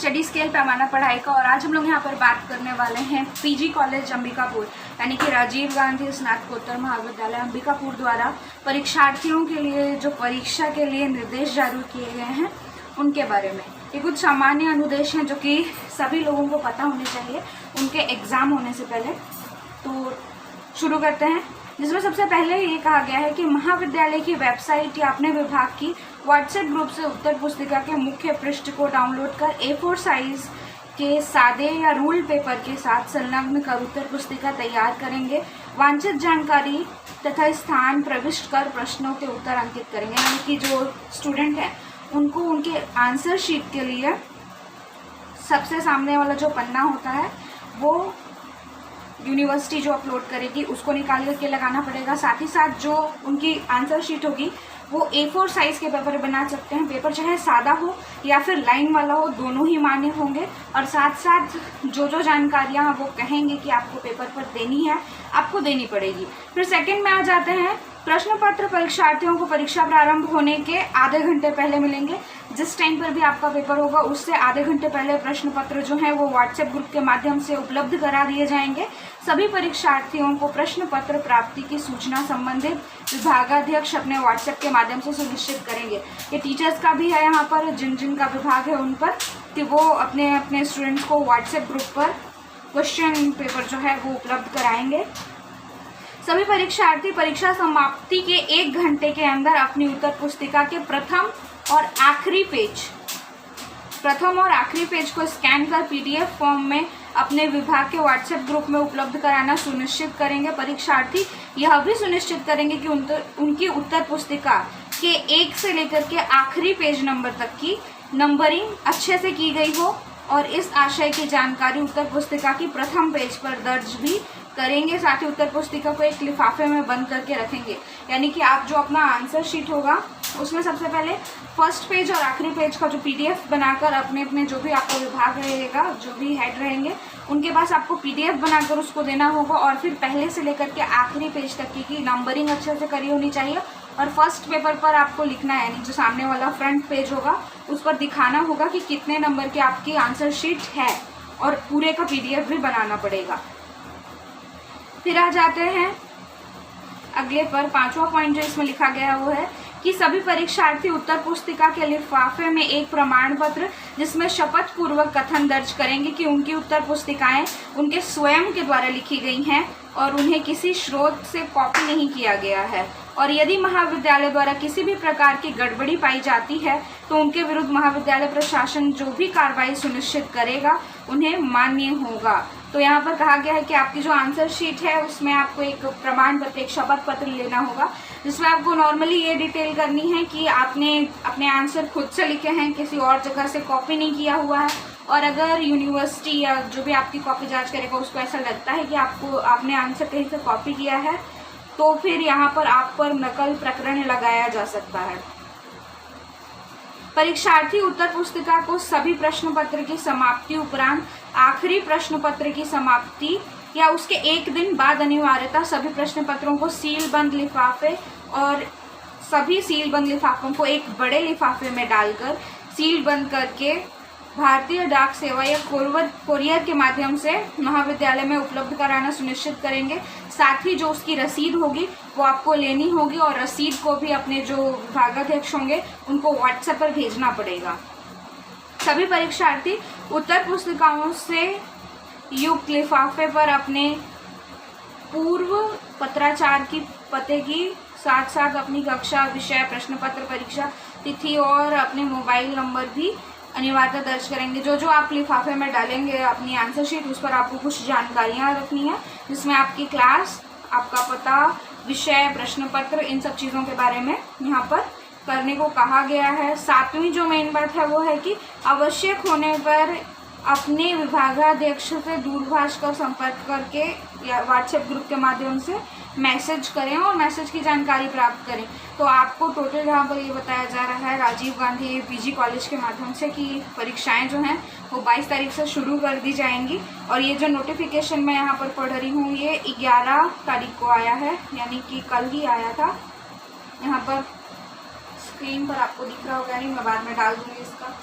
Study scale पैमाना पढ़ाई का। और आज हम लोग यहाँ पर बात करने वाले हैं पीजी कॉलेज अंबिकापुर यानी कि राजीव गांधी स्नातकोत्तर महाविद्यालय अंबिकापुर द्वारा परीक्षार्थियों के लिए जो परीक्षा के लिए निर्देश जारी किए गए हैं उनके बारे में। ये कुछ सामान्य अनुदेश हैं जो कि सभी लोगों को पता होने चाहिए उनके एग्ज़ाम होने से पहले। तो शुरू करते हैं, जिसमें सबसे पहले ये कहा गया है कि महाविद्यालय की वेबसाइट या अपने विभाग की व्हाट्सएप ग्रुप से उत्तर पुस्तिका के मुख्य पृष्ठ को डाउनलोड कर A4 साइज के सादे या रूल पेपर के साथ संलग्न कर उत्तर पुस्तिका तैयार करेंगे। वांछित जानकारी तथा स्थान प्रविष्ट कर प्रश्नों के उत्तर अंकित करेंगे। यानी कि जो स्टूडेंट हैं उनको उनके आंसर शीट के लिए सबसे सामने वाला जो पन्ना होता है वो यूनिवर्सिटी जो अपलोड करेगी उसको निकाल करके लगाना पड़ेगा। साथ ही साथ जो उनकी आंसर शीट होगी वो A4 साइज़ के पेपर बना सकते हैं। पेपर चाहे सादा हो या फिर लाइन वाला हो, दोनों ही मान्य होंगे। और साथ साथ जो जो जानकारियाँ वो कहेंगे कि आपको पेपर पर देनी है आपको देनी पड़ेगी। फिर सेकंड में आ जाते हैं, प्रश्न पत्र परीक्षार्थियों को परीक्षा प्रारंभ होने के आधे घंटे पहले मिलेंगे। जिस टाइम पर भी आपका पेपर होगा उससे आधे घंटे पहले प्रश्न पत्र जो है वो व्हाट्सएप ग्रुप के माध्यम से उपलब्ध करा दिए जाएंगे। सभी परीक्षार्थियों को प्रश्न पत्र प्राप्ति की सूचना संबंधित विभागाध्यक्ष अपने व्हाट्सएप के माध्यम से सुनिश्चित करेंगे। ये टीचर्स का भी है यहाँ पर, जिन जिन का विभाग है उन पर, कि वो अपने अपने स्टूडेंट्स को व्हाट्सएप ग्रुप पर क्वेश्चन पेपर जो है वो उपलब्ध कराएंगे। सभी परीक्षार्थी परीक्षा समाप्ति के 1 घंटे के अंदर अपनी उत्तर पुस्तिका के प्रथम और आखिरी पेज को स्कैन कर PDF फॉर्म में अपने विभाग के व्हाट्सएप ग्रुप में उपलब्ध कराना सुनिश्चित करेंगे। परीक्षार्थी यह भी सुनिश्चित करेंगे कि उनकी उत्तर पुस्तिका के 1 से लेकर के आखिरी पेज नंबर तक की नंबरिंग अच्छे से की गई हो और इस आशय की जानकारी उत्तर पुस्तिका की प्रथम पेज पर दर्ज भी करेंगे। साथ ही उत्तर पुस्तिका को एक लिफाफे में बंद करके रखेंगे। यानी कि आप जो अपना आंसर शीट होगा उसमें सबसे पहले फर्स्ट पेज और आखिरी पेज का जो PDF बनाकर अपने अपने जो भी आपका विभाग रहेगा, जो भी हेड रहेंगे उनके पास आपको PDF बनाकर उसको देना होगा। और फिर पहले से लेकर के आखिरी पेज तक की नंबरिंग अच्छे से करी होनी चाहिए। और फर्स्ट पेपर पर आपको लिखना है, यानी जो सामने वाला फ्रंट पेज होगा उस पर दिखाना होगा कि कितने नंबर की आपकी आंसर शीट है और पूरे का PDF भी बनाना पड़ेगा। फिर आ जाते हैं अगले पर, 5वां पॉइंट जो इसमें लिखा गया है वो है कि सभी परीक्षार्थी उत्तर पुस्तिका के लिफाफे में एक प्रमाण पत्र जिसमें शपथ पूर्वक कथन दर्ज करेंगे कि उनकी उत्तर पुस्तिकाएं उनके स्वयं के द्वारा लिखी गई हैं और उन्हें किसी स्रोत से कॉपी नहीं किया गया है। और यदि महाविद्यालय द्वारा किसी भी प्रकार की गड़बड़ी पाई जाती है तो उनके विरुद्ध महाविद्यालय प्रशासन जो भी कार्रवाई सुनिश्चित करेगा उन्हें मान्य होगा। तो यहाँ पर कहा गया है कि आपकी जो आंसर शीट है उसमें आपको एक प्रमाण पत्र, एक शपथ पत्र लेना होगा जिसमें आपको नॉर्मली ये डिटेल करनी है कि आपने अपने आंसर खुद से लिखे हैं, किसी और जगह से कॉपी नहीं किया हुआ है। और अगर यूनिवर्सिटी या जो भी आपकी कॉपी जांच करेगा उसको ऐसा लगता है कि आपने आंसर कहीं से कॉपी किया है तो फिर यहाँ पर आप पर नकल प्रकरण लगाया जा सकता है। परीक्षार्थी उत्तर पुस्तिका को सभी प्रश्न पत्र की समाप्ति उपरांत आखिरी प्रश्न पत्र की समाप्ति या उसके 1 दिन बाद अनिवार्यतः सभी प्रश्न पत्रों को सील बंद लिफाफे और सभी सील बंद लिफाफों को एक बड़े लिफाफे में डालकर सील बंद करके भारतीय डाक सेवा या कोरियर के माध्यम से महाविद्यालय में उपलब्ध कराना सुनिश्चित करेंगे। साथ ही जो उसकी रसीद होगी वो आपको लेनी होगी और रसीद को भी अपने जो विभागाध्यक्ष होंगे उनको व्हाट्सएप पर भेजना पड़ेगा। सभी परीक्षार्थी उत्तर पुस्तिकाओं से युक्त लिफाफे पर अपने पूर्व पत्राचार की पते की साथ साथ अपनी कक्षा, विषय, प्रश्न पत्र, परीक्षा तिथि और अपने मोबाइल नंबर भी अनिवार्यता दर्ज करेंगे। जो जो आप लिफाफे में डालेंगे अपनी आंसर शीट उस पर आपको कुछ जानकारियाँ रखनी है जिसमें आपकी क्लास, आपका पता, विषय, प्रश्न पत्र, इन सब चीज़ों के बारे में यहाँ पर करने को कहा गया है। 7वीं जो मेन बात है वो है कि आवश्यक होने पर अपने विभागाध्यक्ष से दूरभाष कर संपर्क करके या व्हाट्सएप ग्रुप के माध्यम से मैसेज करें और मैसेज की जानकारी प्राप्त करें। तो आपको टोटल यहाँ पर ये बताया जा रहा है राजीव गांधी पीजी कॉलेज के माध्यम से कि परीक्षाएं जो हैं वो 22 तारीख से शुरू कर दी जाएंगी। और ये जो नोटिफिकेशन मैं यहाँ पर पढ़ रही हूँ ये 11 तारीख को आया है, यानी कि कल ही आया था। यहाँ पर स्क्रीन पर आपको दिख रहा होगा, नहीं मैं बाद में डाल दूँगी इसका।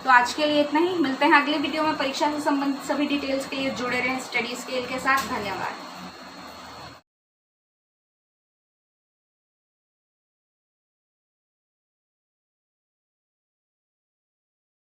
तो आज के लिए इतना ही, मिलते हैं अगले वीडियो में। परीक्षा से संबंधित सभी डिटेल्स के लिए जुड़े रहें स्टडी स्केल के साथ। धन्यवाद।